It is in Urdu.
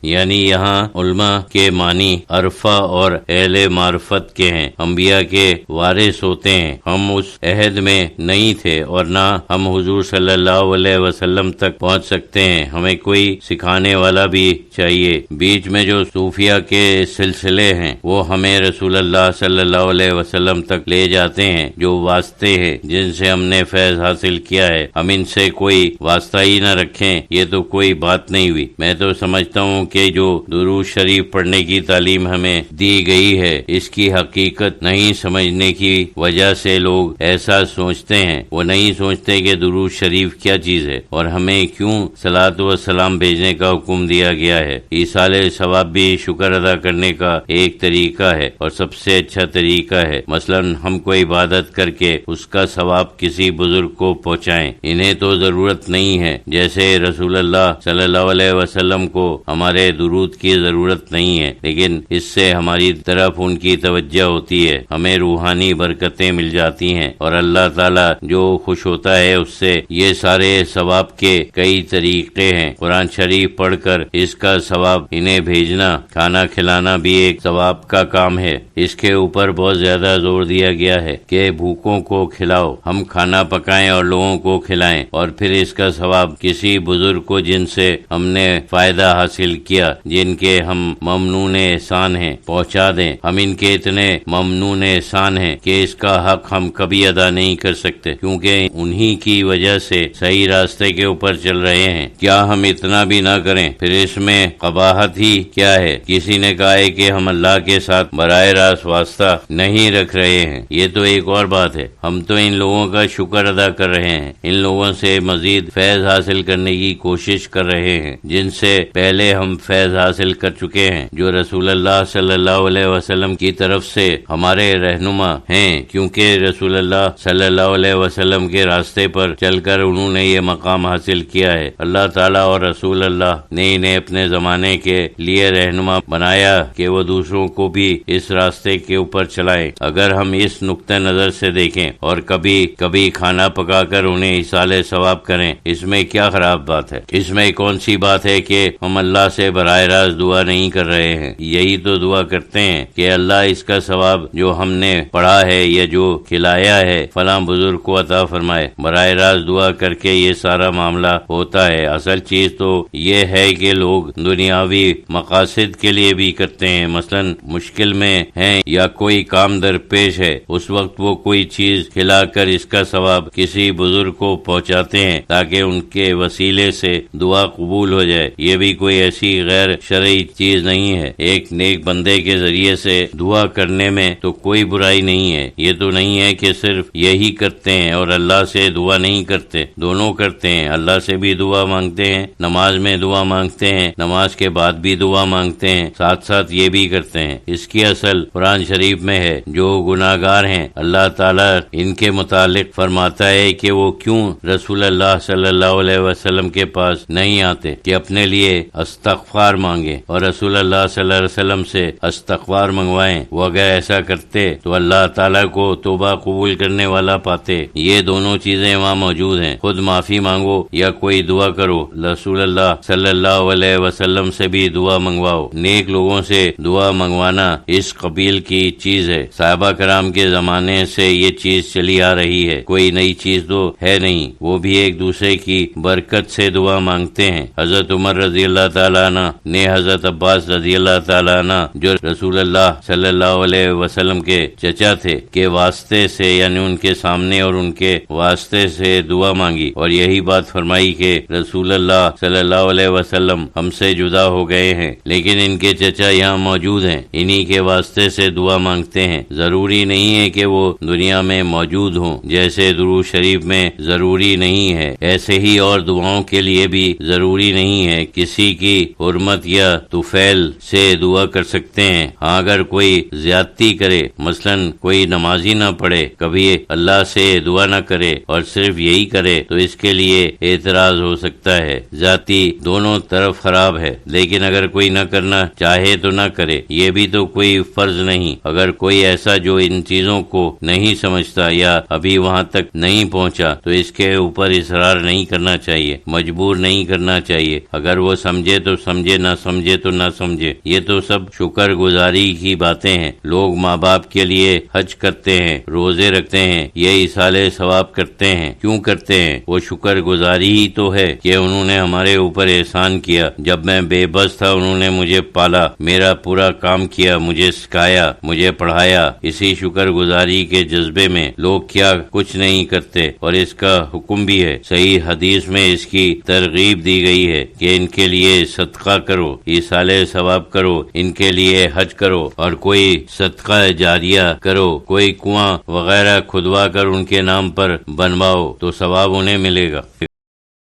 یعنی یہاں علماء کے معنی عرفہ اور اہل معرفت کے ہیں، انبیاء کے وارث ہوتے ہیں۔ ہم اس عہد میں نہیں تھے اور نہ ہم حضور صلی اللہ علیہ وسلم تک پہنچ سکتے ہیں، ہمیں کوئی سکھانے والا بھی چاہیے۔ بیچ میں جو صوفیہ کے سلسلے ہیں وہ ہمیں رسول اللہ صلی اللہ علیہ وسلم تک لے جاتے ہیں، جو واسطے ہیں جن سے ہم نے فیض حاصل کیا ہے، ہم ان سے کوئی واسطہ ہی نہ رکھیں، یہ تو کوئی بات نہیں ہوئی۔ میں تو سمجھتا ہوں کہ جو درود شریف پڑھنے کی تعلیم ہمیں دی گئی ہے، اس کی حقیقت نہیں سمجھنے کی وجہ سے لوگ ایسا سوچتے ہیں، وہ نہیں سوچتے کہ درود شریف کیا چیز ہے اور ہمیں کیوں صلاۃ و سلام بھیجنے کا حکم دیا گیا ہے۔ ایصال ثواب بھی شکر ادا کرنے کا ایک طریقہ ہے اور سب سے اچھا طریقہ ہے۔ مثلا ہم کو عبادت کر کے اس کا ثواب کسی بزرگ کو پہنچائیں، انہیں تو ضرورت نہیں ہے، جیسے رسول اللہ صلی اللہ علیہ وسلم کو ہمارے درود کی ضرورت نہیں ہے، لیکن اس سے ہماری طرف ان کی توجہ ہوتی ہے، ہمیں روحانی برکتیں مل جاتی ہیں اور اللہ تعالیٰ جو خوش ہوتا ہے اس سے۔ یہ سارے ثواب کے کئی طریقے ہیں، قرآن شریف پڑھ کر اس کا ثواب انہیں بھیجنا، کھانا کھلانا بھی ایک ثواب کا کام ہے۔ اس کے اوپر بہت زیادہ زور دیا گیا ہے کہ بھوکوں کو کھلاؤ، ہم کھانا پکائیں اور لوگوں کو کھلائیں اور پھر اس کا ثواب کسی بزرگ کو جن سے ہم نے فائدہ حاصل کیا، جن کے ہم ممنون احسان ہیں، پہنچا دیں۔ ہم ان کے اتنے ممنون احسان ہیں کہ اس کا حق ہم کبھی ادا نہیں کر سکتے، کیونکہ انہی کی وجہ سے صحیح راستے کے اوپر چل رہے ہیں۔ کیا ہم اتنا بھی نہ کریں؟ پھر اس میں قباحت ہی کیا ہے؟ کسی نے کہا ہے کہ ہم اللہ کے ساتھ براہ راست واسطہ نہیں رکھ رہے ہیں، یہ تو ایک اور بات ہے۔ ہم تو ان لوگوں کا شکر ادا کر رہے ہیں، ان لوگوں سے مزید فیض حاصل کرنے کی کوشش کر رہے ہیں جن سے پہلے ہم فیض حاصل کر چکے ہیں، جو رسول اللہ صلی اللہ علیہ وسلم کی طرف سے ہمارے رہنما ہیں، کیونکہ رسول اللہ صلی اللہ علیہ وسلم کے راستے پر چل کر انہوں نے یہ مقام حاصل کیا ہے۔ اللہ تعالیٰ اور رسول اللہ نے انہیں اپنے زمانے کے لیے رہنما بنایا کہ وہ دوسروں کو بھی اس راستے کے اوپر چلائیں۔ اگر ہم اس نقطہ نظر سے دیکھیں اور کبھی کبھی کھانا پکا کر انہیں ایصال ثواب کریں، اس میں کیا خراب بات ہے؟ اس میں کون سی بات ہے کہ ہم اللہ سے براہ راست دعا نہیں کر رہے ہیں؟ یہی تو دعا کرتے ہیں کہ اللہ اس کا ثواب جو ہم نے پڑھا ہے یا جو کھلایا ہے فلاں بزرگ کو عطا فرمائے۔ براہ راست دعا کر کے یہ سارا معاملہ ہوتا ہے۔ اصل چیز تو یہ ہے کہ لوگ دنیاوی مقاصد کے لیے بھی کرتے ہیں، مثلا مشکل میں ہیں یا کوئی کام درپیش ہے، اس وقت وہ کوئی چیز کھلا کر اس کا ثواب کسی بزرگ کو پہنچاتے ہیں تاکہ ان کے وسیلے سے دعا قبول ہو جائے۔ یہ بھی کوئی ایسی غیر شرعی چیز نہیں ہے۔ ایک نیک بندے کے ذریعے سے دعا کرنے میں تو کوئی برائی نہیں ہے۔ یہ تو نہیں ہے کہ صرف یہی کرتے ہیں اور اللہ سے دعا نہیں کرتے، دونوں کرتے ہیں۔ اللہ سے بھی دعا مانگتے ہیں، نماز میں دعا مانگتے ہیں، نماز کے بعد بھی دعا مانگتے ہیں، ساتھ ساتھ یہ بھی کرتے ہیں۔ اس کی اصل قرآن شریف میں ہے، جو گناہگار ہیں اللہ تعالیٰ ان کے متعلق فرماتا ہے کہ وہ کیوں رسول اللہ صلی اللہ علیہ وسلم کے پاس نہیں آتے کہ اپنے لیے استغفار مانگے اور رسول اللہ صلی اللہ علیہ وسلم سے استغفار منگوائیں۔ وہ اگر ایسا کرتے تو اللہ تعالیٰ کو توبہ قبول کرنے والا پاتے۔ یہ دونوں چیزیں وہاں موجود ہیں، خود معافی مانگو یا کوئی دعا کرو، رسول اللہ صلی اللہ علیہ وسلم سے بھی دعا منگواؤ۔ نیک لوگوں سے دعا منگوانا اس قبیل کی چیز ہے، صحابہ کرام کے زمانے سے یہ چیز چلی آ رہی ہے، کوئی نئی چیز تو ہے نہیں۔ وہ بھی ایک دوسرے کی برکت سے دعا مانگتے ہیں۔ حضرت عمر رضی اللہ تعالیٰ عنہ نے حضرت عباس رضی اللہ تعالیٰ عنہ جو رسول اللہ صلی اللہ علیہ وسلم کے چچا تھے کے واسطے سے، یعنی ان کے سامنے اور ان کے واسطے سے دعا مانگی اور یہی بات فرمائی کہ رسول اللہ صلی اللہ علیہ وسلم ہم سے جدا ہو گئے ہیں، لیکن ان کے چچا یہاں موجود ہیں، انہی کے واسطے سے دعا مانگتے ہیں۔ ضروری نہیں ہے کہ وہ دنیا میں موجود ہوں، جیسے درود شریف میں ضروری نہیں ہے، ایسے ہی اور دعاؤں کے لیے بھی ضروری نہیں ہے کسی کی حرمت یا طفیل سے دعا کر سکتے ہیں۔ ہاں اگر کوئی زیادتی کرے، مثلا کوئی نمازی نہ پڑھے، کبھی اللہ سے دعا نہ کرے اور صرف یہی کرے تو اس کے لیے اعتراض ہو سکتا ہے۔ ذاتی دونوں طرف خراب ہے، لیکن اگر کوئی نہ کرنا چاہے تو نہ کرے، یہ بھی تو کوئی فرض نہیں۔ اگر کوئی ایسا جو ان چیزوں کو نہیں سمجھتا یا ابھی وہاں تک نہیں پہنچا تو اس کے اوپر اصرار نہیں کرنا چاہیے، مجبور نہیں کرنا چاہیے۔ اگر وہ سمجھے تو سمجھے سمجھے نہ سمجھے تو نہ سمجھے، یہ تو سب شکر گزاری کی باتیں ہیں۔ لوگ ماں باپ کے لیے حج کرتے ہیں، روزے رکھتے ہیں، یہ ایصال ثواب کرتے ہیں، کیوں کرتے ہیں؟ وہ شکر گزاری ہی تو ہے کہ انہوں نے ہمارے اوپر احسان کیا۔ جب میں بے بس تھا انہوں نے مجھے پالا، میرا پورا کام کیا، مجھے سکھایا، مجھے پڑھایا۔ اسی شکر گزاری کے جذبے میں لوگ کیا کچھ نہیں کرتے، اور اس کا حکم بھی ہے۔ صحیح حدیث میں اس کی ترغیب دی گئی ہے کہ ان کے لیے صدقہ کرو، ایصال ثواب کرو، ان کے لیے حج کرو، اور کوئی صدقہ جاریہ کرو، کوئی کنواں وغیرہ کھدوا کر ان کے نام پر بنواؤ تو ثواب انہیں ملے گا۔